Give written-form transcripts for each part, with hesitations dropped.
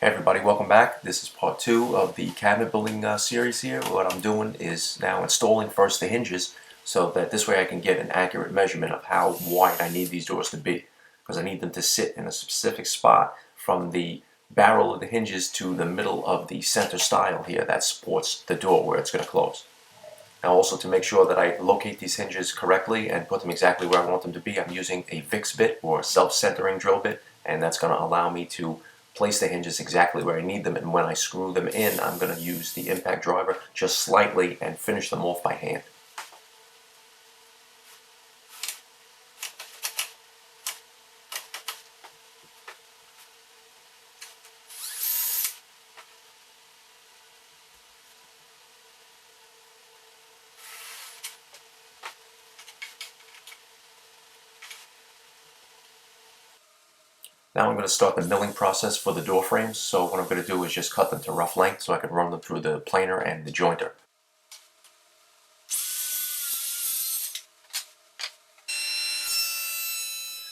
Hey everybody, welcome back. This is part 2 of the cabinet building series here. What I'm doing is now installing first the hinges so that this way I can get an accurate measurement of how wide I need these doors to be, because I need them to sit in a specific spot from the barrel of the hinges to the middle of the center stile here that supports the door where it's going to close. Now also, to make sure that I locate these hinges correctly and put them exactly where I want them to be, I'm using a VIX bit or self-centering drill bit, and that's going to allow me to place the hinges exactly where I need them, and when I screw them in, I'm going to use the impact driver just slightly and finish them off by hand. Now I'm going to start the milling process for the door frames. So what I'm going to do is just cut them to rough length so I can run them through the planer and the jointer.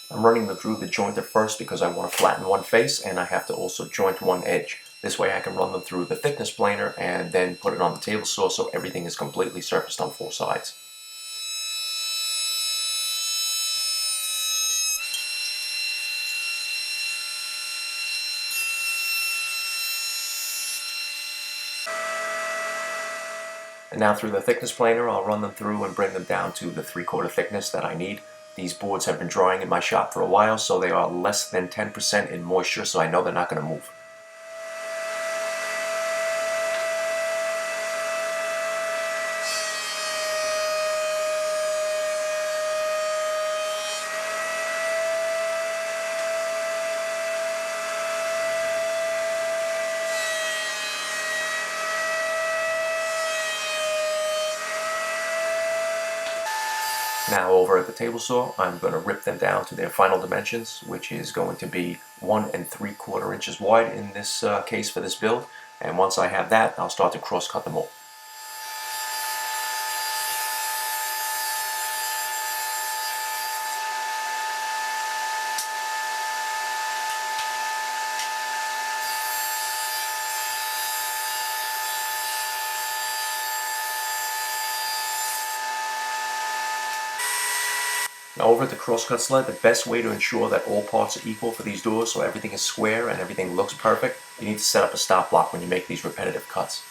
I'm running them through the jointer first because I want to flatten one face and I have to also joint one edge. This way I can run them through the thickness planer and then put it on the table saw so everything is completely surfaced on 4 sides. And now through the thickness planer, I'll run them through and bring them down to the 3/4 thickness that I need. These boards have been drying in my shop for a while, so they are less than 10% in moisture, so I know they're not going to move. Now over at the table saw, I'm going to rip them down to their final dimensions, which is going to be 1 3/4 inches wide in this case for this build. And once I have that, I'll start to cross cut them all. Now over at the crosscut sled, the best way to ensure that all parts are equal for these doors so everything is square and everything looks perfect, you need to set up a stop block when you make these repetitive cuts.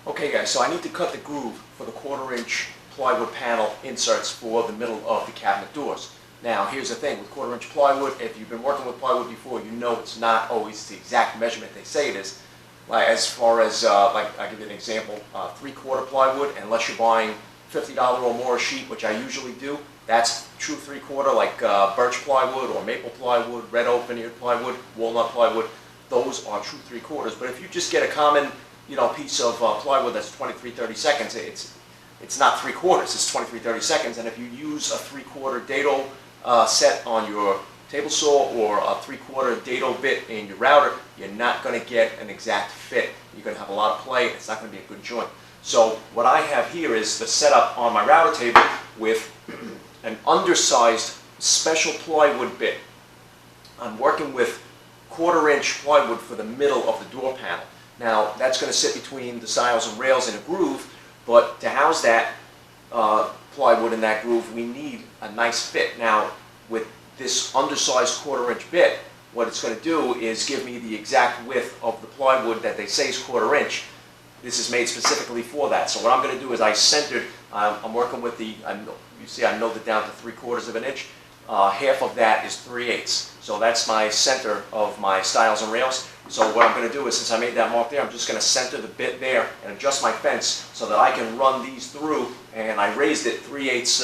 Okay guys, so I need to cut the groove for the 1/4 inch plywood panel inserts for the middle of the cabinet doors. Now here's the thing, with 1/4 inch plywood, if you've been working with plywood before, you know it's not always the exact measurement they say it is. Like as far as, like I'll give you an example, 3/4 plywood, unless you're buying $50 or more a sheet, which I usually do, that's true 3/4, like birch plywood or maple plywood, red oak veneered plywood, walnut plywood. Those are true 3/4. But if you just get a common, piece of plywood that's 23-30 it's not 3/4. It's 23-30, and if you use a 3/4 dado set on your table saw or a 3/4 dado bit in your router, you're not going to get an exact fit. You're going to have a lot of play. It's not going to be a good joint. So what I have here is the setup on my router table with an undersized special plywood bit. I'm working with 1/4 inch plywood for the middle of the door panel. Now that's going to sit between the stiles and rails in a groove, but to house that plywood in that groove, we need a nice fit. Now with this undersized 1/4 inch bit, what it's going to do is give me the exact width of the plywood that they say is 1/4 inch. This is made specifically for that. So what I'm going to do is I centered, I'm working with the, you see I milled it down to 3/4 of an inch. Half of that is 3/8. So that's my center of my stiles and rails. So what I'm going to do is, since I made that mark there, I'm just going to center the bit there and adjust my fence so that I can run these through, and I raised it 3/8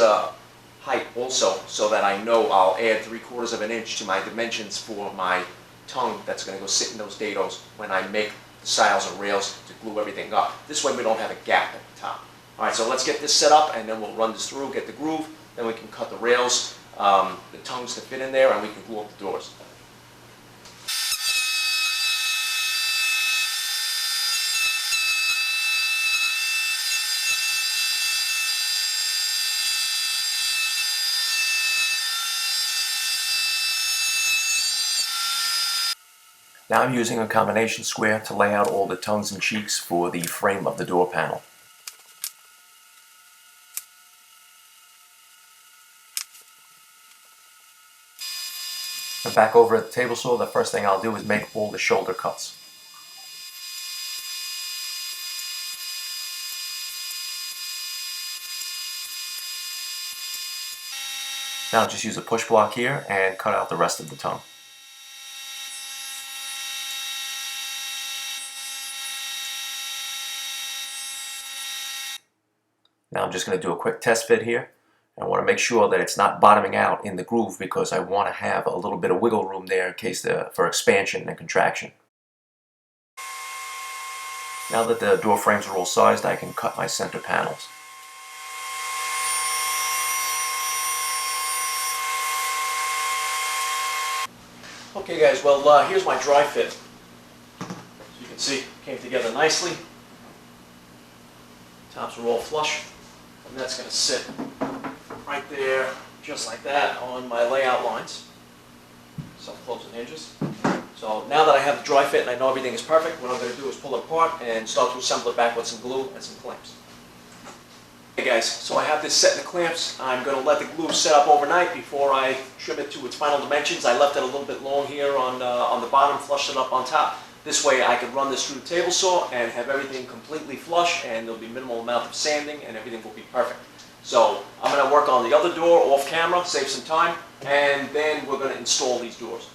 height also so that I know I'll add 3/4 of an inch to my dimensions for my tongue that's going to go sit in those dados when I make the stiles and rails to glue everything up. This way we don't have a gap at the top. Alright, so let's get this set up and then we'll run this through, get the groove, then we can cut the rails, the tongues to fit in there, and we can glue up the doors. Now I'm using a combination square to lay out all the tongues and cheeks for the frame of the door panel. And back over at the table saw, the first thing I'll do is make all the shoulder cuts. Now I'll just use a push block here and cut out the rest of the tongue. Now I'm just going to do a quick test fit here. I want to make sure that it's not bottoming out in the groove because I want to have a little bit of wiggle room there in case for expansion and contraction. Now that the door frames are all sized, I can cut my center panels. Okay guys, well here's my dry fit. As you can see, came together nicely. Tops are all flush, and that's going to sit right there, just like that, on my layout lines. Self-closing hinges. So now that I have the dry fit and I know everything is perfect, what I'm going to do is pull it apart and start to assemble it back with some glue and some clamps. Okay guys, so I have this set in the clamps. I'm going to let the glue set up overnight before I trim it to its final dimensions. I left it a little bit long here on the bottom, flushed it up on top. This way I can run this through the table saw and have everything completely flush, and there'll be minimal amount of sanding and everything will be perfect. So I'm going to work on the other door off camera, save some time, and then we're going to install these doors.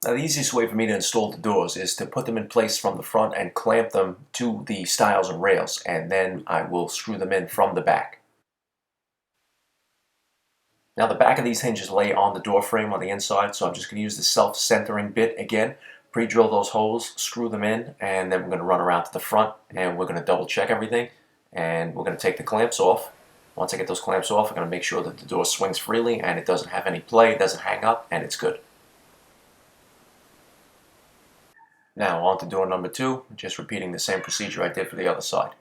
Now the easiest way for me to install the doors is to put them in place from the front and clamp them to the stiles and rails, and then I will screw them in from the back. Now the back of these hinges lay on the door frame on the inside, so I'm just going to use the self-centering bit again, pre-drill those holes, screw them in, and then we're going to run around to the front and we're going to double check everything, and we're going to take the clamps off. Once I get those clamps off, I'm going to make sure that the door swings freely and it doesn't have any play, it doesn't hang up, and it's good. Now on to door number 2, just repeating the same procedure I did for the other side.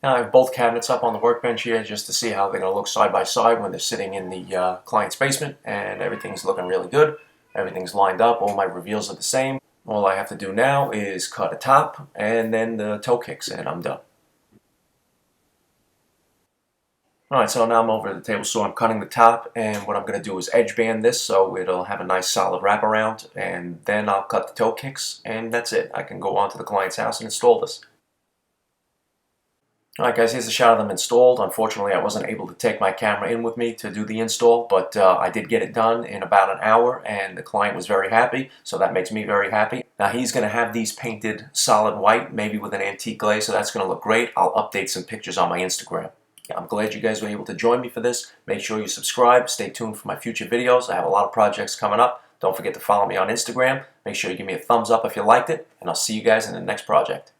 Now I have both cabinets up on the workbench here just to see how they're going to look side by side when they're sitting in the client's basement, and everything's looking really good. Everything's lined up, all my reveals are the same. All I have to do now is cut a top and then the toe kicks, and I'm done. Alright, so now I'm over at the table saw. I'm cutting the top, and what I'm going to do is edge band this so it'll have a nice solid wraparound, and then I'll cut the toe kicks, and that's it. I can go on to the client's house and install this. Alright guys, here's a shot of them installed. Unfortunately, I wasn't able to take my camera in with me to do the install, but I did get it done in about an hour, and the client was very happy, so that makes me very happy. Now he's going to have these painted solid white, maybe with an antique glaze, so that's going to look great. I'll update some pictures on my Instagram. I'm glad you guys were able to join me for this. Make sure you subscribe. Stay tuned for my future videos. I have a lot of projects coming up. Don't forget to follow me on Instagram. Make sure you give me a thumbs up if you liked it, and I'll see you guys in the next project.